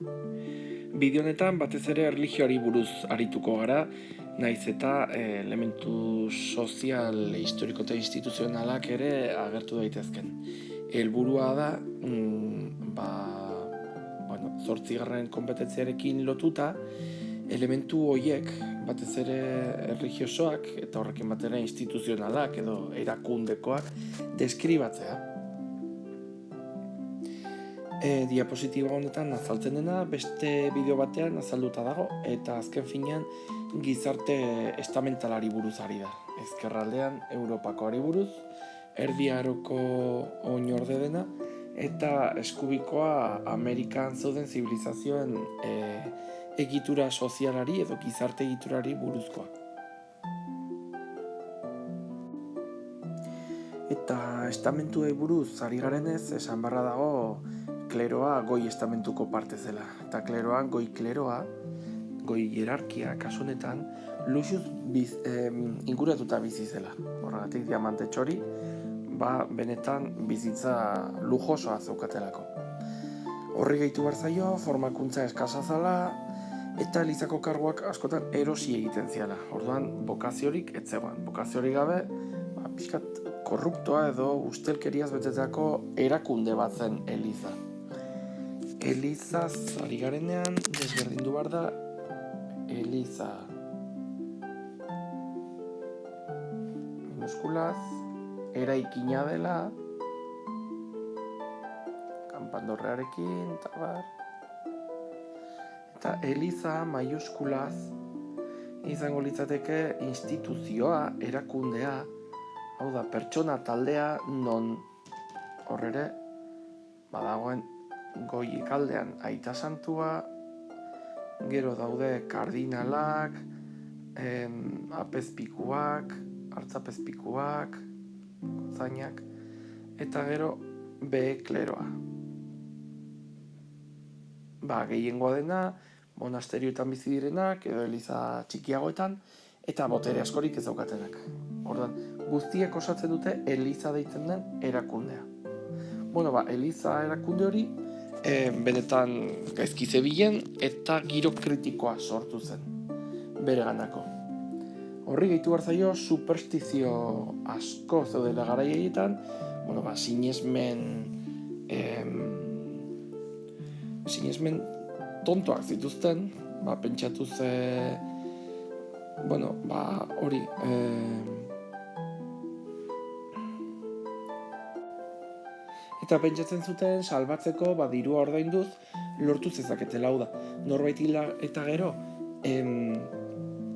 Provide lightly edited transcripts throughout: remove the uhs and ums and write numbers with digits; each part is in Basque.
Bideo honetan batez ere erlijioari buruz arituko gara, naiz eta elementu sozial, historiko eta instituzionalak ere agertu daitezken. Helburua da, 8. konpetentziarekin lotuta, elementu horiek, batez ere erlijiosoak eta horrekin batera instituzionalak edo erakundekoak deskribatzea. Diapositiba honetan azaltzen dena beste bideo batean azalduta dago eta azken finean gizarte estamentalari buruz ari da. Ezkerraldean Europakoari buruz, Erdi Aroko oinorde dena eta eskubikoa Amerikan zeuden zibilizazioen egitura sozialari edo gizarte egiturari buruzkoa. Eta estamentuei buruz ari garenez, esan barra dago kleroa goi estamentuko parte zela. Eta kleroan goi kleroa, goi hierarkia kasu honetan, luxuz inguratuta bizi zela. Horregatik diamante txori, benetan bizitza lujosoa zeukatelako. Horri gehitu behar zaio, formakuntza eskasa zala, eta elizako karguak askotan erosi egiten ziala. Orduan, bokaziorik ez zegoen. Bokaziorik gabe, pixkat korruptoa edo ustelkeriaz betetako erakunde bat zen eliza. Elizaz ari garenean desberdindu behar da eliza minuskulaz, eraikina dela, kanpandorrearekin, eta eliza maiuskulaz izango litzateke instituzioa, erakundea, hau da, pertsona taldea non horrere badagoen goi ikaldean aita santua, gero daude kardinalak, apezpikuak, hartzapezpikuak, zainak, eta gero behe kleroa. Gehiengoa dena, monasterioetan bizi direnak, edo eliza txikiagoetan, eta botere askorik ez daukatenak. Orduan, guztiek osatzen dute eliza deitzen den erakundea. Eliza erakunde hori, benetan gaizki zebilen eta giro kritikoa sortu zen, bereganako. Horri gehitu behar zaio, superstizio asko zeudela garaietan, sinesmen tontoak zituzten, pentsatu hori, eta pentsatzen zuten salbatzeko dirua ordainduz lortu zezaketela. Hau da, norbait hila eta gero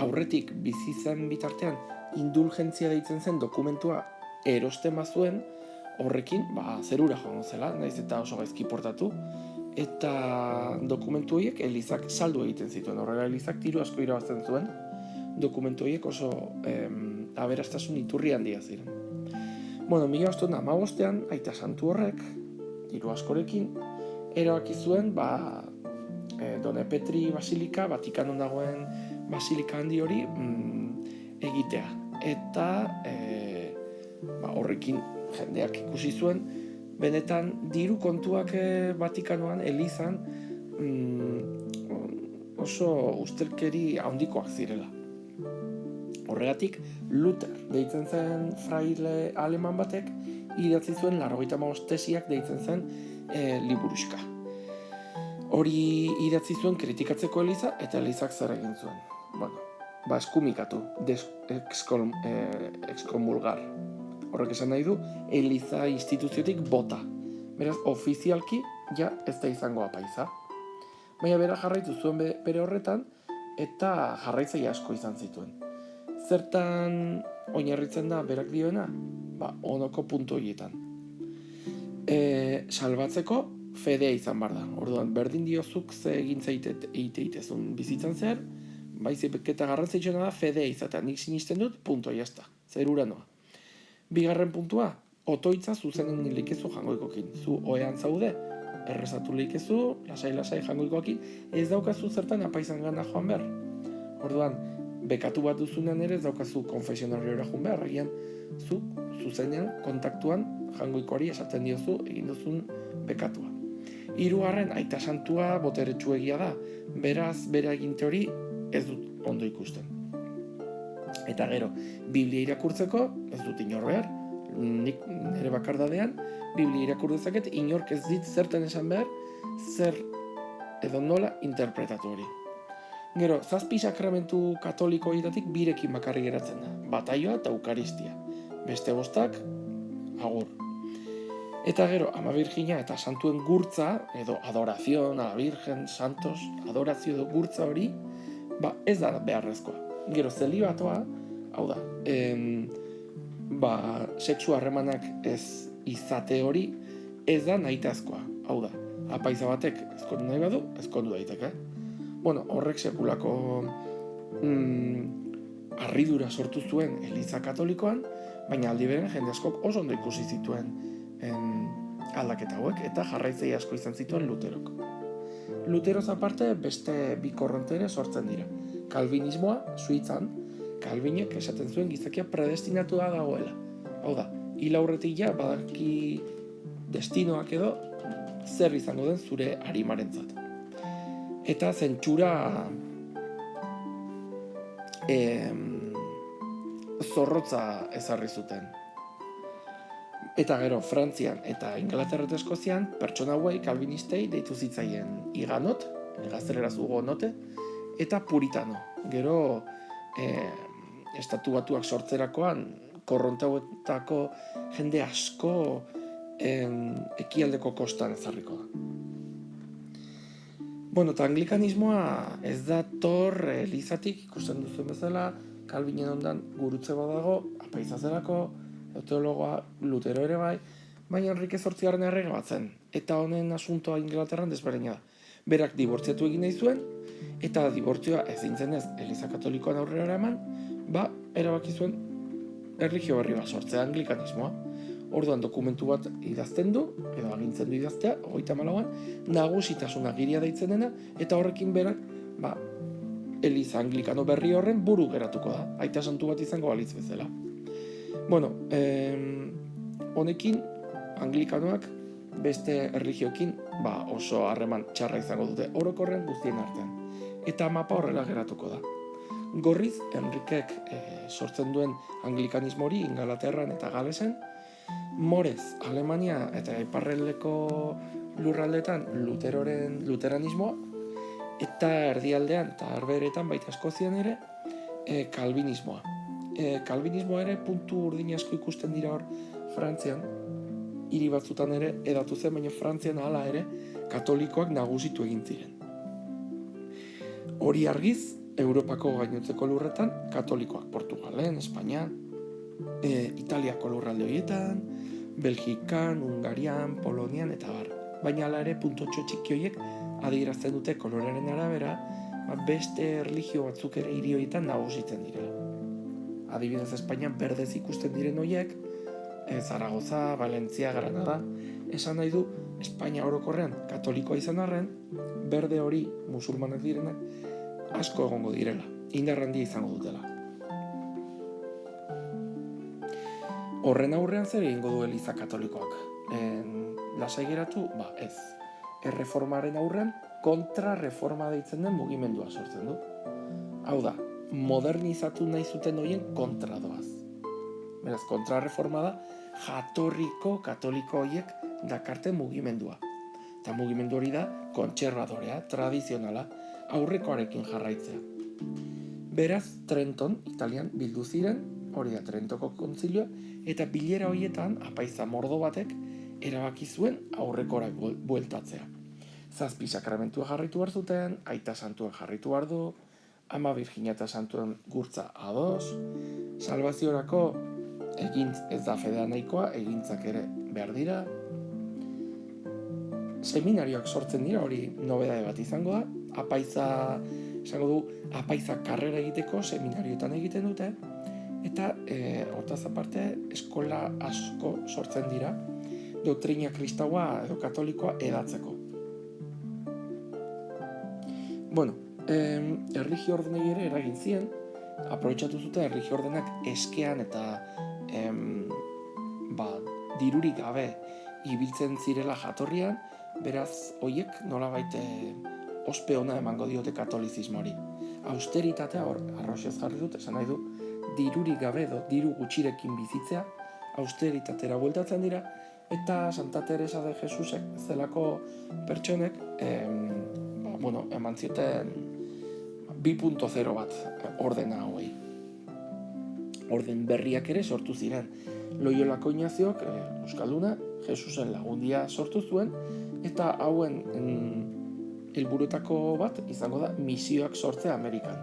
aurretik bizi zen bitartean indulgentzia deitzen zen dokumentua erosten bazuen, horrekin zerura joango zela, naiz eta oso gaizki portatu, eta dokumentu horiek elizak saldu egiten zituen. Horrela elizak diru asko irabazten zuen, dokumentu horiek oso aberastasun iturri handia ziren. 1815 aita santu horrek, diru askorekin, erabaki zuen Done Petri Basilika, Vatikanon dagoen basilika handi hori egitea. Eta horrekin jendeak ikusi zuen, benetan diru kontuak Vatikanoan, elizan, oso ustelkeri handikoak zirela. Horregatik, Luther deitzen zen fraile aleman batek idatzi zuen 95 tesiak deitzen zen liburuxka. Hori idatzi zuen kritikatzeko eliza eta elizak zer egin zuen. Eskumikatu, exkomulgar. Horrek esan nahi du, eliza instituziotik bota. Beraz, ofizialki, ez da izango apaiza. Baina bera jarraitu zuen bere horretan, eta jarraitzaile asko izan zituen. Zertan oinarritzen da berak dioena? Onoko puntu horietan. Salbatzeko fedea izan behar da. Orduan, berdin diozuk ze egintza egitezun bizitzan zer, baizik eta garrantzitsuena da fedea izatea. Nik sinisten dut, punto, jazta. Zerura noa. Bigarren puntua, otoitza zuzenen likezu jangoikokin. Zu oean zaude, errezatu likezu, lasai jangoikokin, ez daukazu zertan apaizan gana joan behar. Orduan, bekatu bat duzunean ere ez daukazu konfesionariora joan behar, agian zuzenean kontaktuan jangoikoari esaten diozu egin duzun bekatua. Hirugarren, aita santua boteretsuegia da, beraz bere aginte hori ez dut ondo ikusten. Eta gero, Biblia irakurtzeko ez dut inor behar, nik nire bakardadean Biblia irakur dezaket, inork ez dit zertan esan behar, zer edo nola interpretatu hori. Gero, 7 sakramentu katoliko horietatik 2rekin bakarrik geratzen da, bataioa eta eukaristia. Beste 5, agur. Eta gero, Ama Virgina eta santuen gurtza, edo adorazion, a la Virgen, santos, adorazio edo gurtza hori, ez da beharrezkoa. Gero, zelibatoa, hau da, sexu harremanak ez izate hori, ez da nahitazkoa. Hau da, apaiza batek ezkondu nahi badu, ezkondu daiteke. Bueno, horrek sekulako harridura sortu zuen Eliza Katolikoan, baina aldi beren jende askok oso ondo ikusi zituen aldaketa hauek, eta jarraitzei asko izan zituen Luterok. Luteroz aparte beste 2 korronte ere sortzen dira. Kalvinismoa, Suitzan, Kalvinek esaten zuen gizakia predestinatua dagoela. Hau da, hil aurretik ja badaki destinoak edo zer izango den zure arimarentzat. Eta zentsura zorrotza ezarri zuten. Eta gero, Frantzian eta Inglaterra eta Eskozian, pertsona hauei kalvinistei deitu zitzaien iganot, gazteleraz hugonote, eta puritano. Gero, Estatu Batuak sortzerakoan, korronte hauetako jende asko ekialdeko kostan ezarriko da. Bueno, eta anglikanismoa ez dator Elizatik, ikusten duzuen bezala, Kalvinen ondan gurutze badago, apaiza zelako, teologoa, Lutero ere bai, baina Enrique VIII errege bat zen, eta honen asuntoa Inglaterran desberdina da. Berak dibortziatu egin nahi zuen, eta dibortzioa ezin zenez Eliza Katolikoan aurrera eraman, erabaki zuen erlijio berri bat sortzea, anglikanismoa. Orduan dokumentu bat idazten du, edo agintzen du idaztea, 34an, nagusitasun agiria deitzen dena, eta horrekin berak, Eliza anglikano berri horren buru geratuko da, aita santu bat izango balitz bezala. Bueno, honekin anglikanoak beste erlijioekin oso harreman txarra izango dute orokorren guztien artean. Eta mapa horrela geratuko da. Gorriz, Enrikek sortzen duen anglikanismo hori Ingalaterran eta Galesen, morez, Alemania eta iparraldeko lurraldetan luteranismoa, eta erdialdean eta herbeheretan baita Eskozian ere kalvinismoa. Kalvinismoa ere puntu urdin asko ikusten dira hor Frantzian, hiri batzutan ere edatu zen, baina Frantzian hala ere katolikoak nagusitu egin ziren. Hori argiz, Europako gainotzeko lurretan katolikoak Portugalen, Espainian, Italiako lurralde horietan, Belgikan, Hungarian, Polonian eta bar. Baina hala ere puntotxo txiki horiek adierazten dute kolorearen arabera, beste erlijio batzuk ere hiri horietan nagusitzen direla. Adibidez Espainian berdez ikusten diren horiek, Zaragoza, Valentzia, Granada, esan nahi du Espainia orokorrean katolikoa izan arren, berde hori musulmanak direnak asko egongo direla, indar handia izango dutela. Horren aurrean zer egingo du Eliza Katolikoak? Lasai geratu? Ez. Erreformaren aurrean kontrareforma deitzen den mugimendua sortzen du. Hau da, modernizatu nahi zuten horien kontra doaz. Beraz, kontrareforma da jatorriko katoliko horiek dakarten mugimendua. Eta mugimendu hori da kontserbadorea, tradizionala, aurrekoarekin jarraitzea. Beraz, Trenton, Italian, bildu ziren, hori da Trentoko kontzilioa, eta bilera horietan, apaiza mordo batek, erabaki zuen aurrekorak bueltatzea. 7 sakramentua jarraitu behar zuten, aita santua jarraitu behar du, Ama Virgina eta santuen gurtza ados, salvaziorako egintz ez da fedea nahikoa, egintzak ere behar dira. Seminarioak sortzen dira, hori nobedade bat izango da, apaiza karrera egiteko seminarioetan egiten dute, eta hortaz aparte eskola asko sortzen dira, doktrina kristaua edo katolikoa edatzeko. Bueno, erlijio ordenei ere eragin zien, aprobetxatu zuten erlijio ordenak eskean eta dirurik gabe ibiltzen zirela jatorrian, Beraz, hoiek nolabait ospe ona emango diote katolizismoari. Austeritatea hor, arroxez jarri dut, esan nahi du, dirurik gabe edo diru gutxirekin bizitzea, austeritatera bueltatzen dira, eta Santa Teresa de Jesusek zelako pertsonek eman zioten 2.0 bat ordena hauei. Orden berriak ere sortu ziren. Loiolako Ignaziok, euskalduna, Jesusen lagundia sortu zuen, eta hauen helburuetako bat izango da misioak sortzea Amerikan.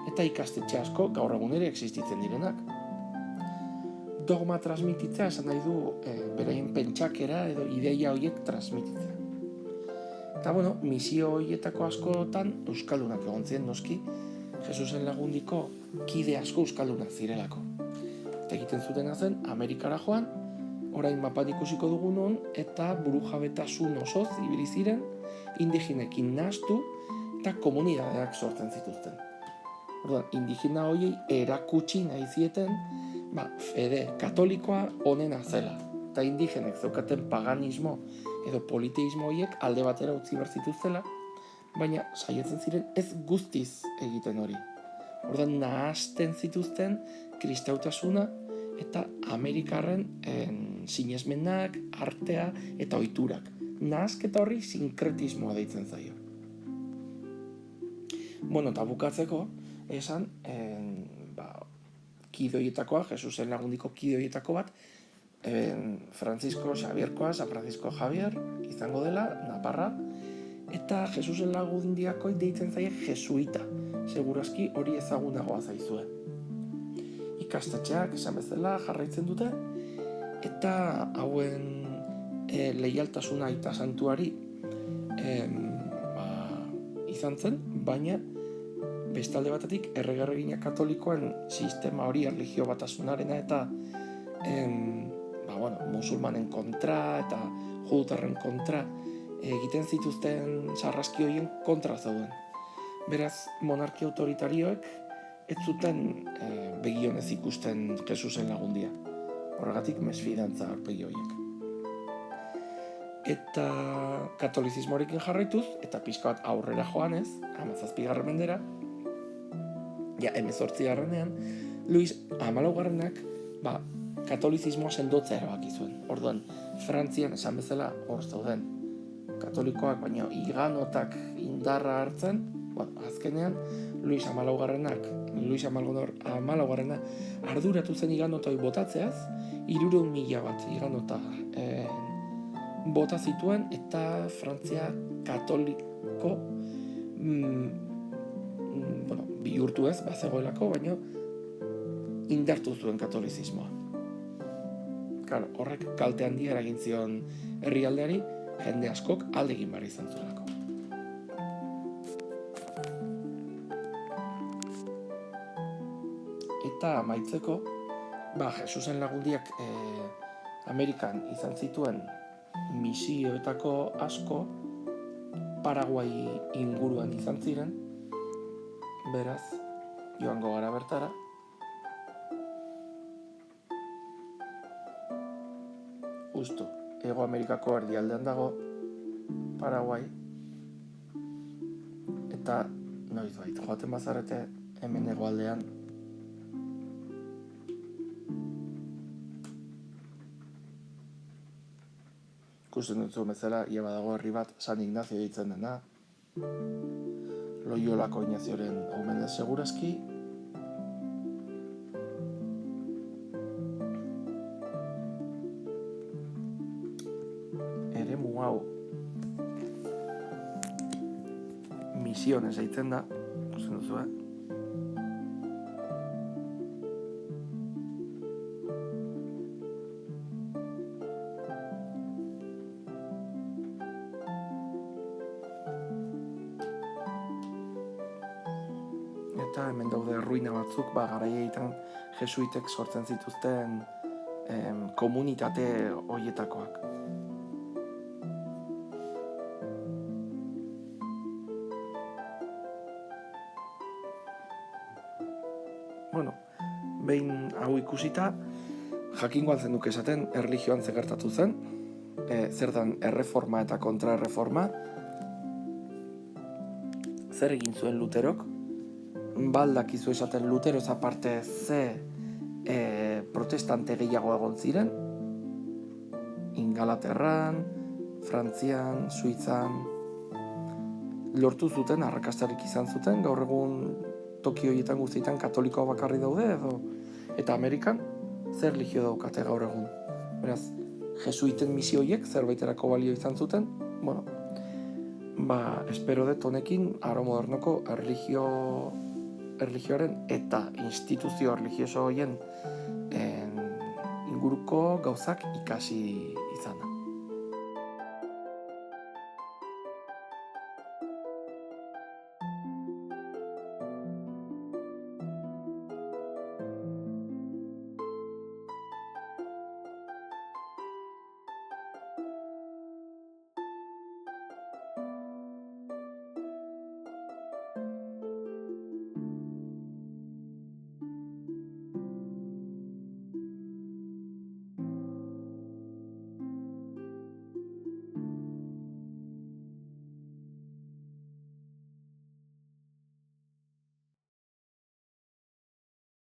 Eta ikastetxe asko gaur egun ere existitzen direnak. Dogma transmititzea esan nahi du beraien pentsakera edo ideia horiek transmititzea. Eta misio horietako askotan euskaldunak egon ziren noski, Jesusen lagundiko kide asko euskaldunak zirelako. Eta egiten zutena zen Amerikara joan, orain mapan ikusiko dugun eta burujabetasun osoz ibili ziren, indigenekin nahastu eta komunidadeak sortzen zituzten. Orduan, indigena horiei erakutsi nahi zieten, fede katolikoa onena zela. Eta indigenek zeukaten paganismo edo politeismo horiek alde batera utzi behar zituztela, baina saiatzen ziren ez guztiz egiten hori. Orduan, nahasten zituzten kristautasuna eta Amerikarren sinesmenak, artea eta ohiturak. Nahasketa horri sinkretismoa deitzen zaio. Eta bukatzeko, esan, kidoietakoa, Jesusen lagundiko kidoietako bat, Francisco Xavierkoa, San Francisco Javier, izango dela, Naparra, eta Jesusen lagundiakoi deitzen zaie jesuita. Segurazki hori ezagunagoa zaizue. Ikastetxeak, esan bezala, jarraitzen dute, eta hauen leialtasuna aita santuari izan zen, baina bestalde batetik erregerregina katolikoen sistema hori erlijio batasunarena eta musulmanen kontra eta judutarren kontra egiten zituzten sarraski horien kontra zeuden. Beraz, monarkia autoritarioek ez zuten begionez ikusten Jesusen lagundia. Horregatik mesfidantza aurpegi horiek. Eta katolizismoarekin jarraituz, eta pixka bat aurrera joanez, 17. mendera, 18. Luis XIV katolizismoa sendotzea erabaki zuen. Orduan, Frantzian esan bezala hor zauden katolikoak, baina higanotak indarra hartzen, azkenean Luis XIV arduratu zen higanotoi botatzeaz, 300.000 bat higanota bota zituen, eta Frantzia katoliko bihurtu ez, bazegoelako, baina indartu zuen katolizismoa. Horrek kalte handia eragin zion herrialdeari, jende askok alde egin behar izan zuelako. Eta amaitzeko, Jesusen lagundiak Amerikan izan zituen misioetako asko Paraguai inguruan izan ziren, beraz, joango gara bertara. Justu, Hego Amerikako erdialdean dago, Paraguai, eta noizbait, joaten bazarete hemen hegoaldean, ikusten dutzu bezala, ia badago herri bat San Ignacio ditzen dena, Loiolako Ignazioren omenez segurazki, eremu hau misiones eitzen da, ikusten duzu, Eta hemen daude ruina batzuk, garaietan jesuitek sortzen zituzten komunitate horietakoak. Behin hau ikusita, jakingo altzen duke esaten erlijioan zegertatu zen, zer dan erreforma eta kontraerreforma, zer egin zuen Luterok, baldakizu esaten Luteroz aparte ze protestante gehiago egon ziren, Ingalaterran, Frantzian, Suitzan, lortu zuten, arrakastarik izan zuten, gaur egun toki horietan guztietan katolikoa bakarri daude edo, eta Amerikan zer religio daukate gaur egun. Beraz, jesuiten misio horiek zerbaiterako balio izan zuten, bueno, espero dut honekin aro modernoko erlijioaren eta instituzio religioso horien inguruko gauzak ikasi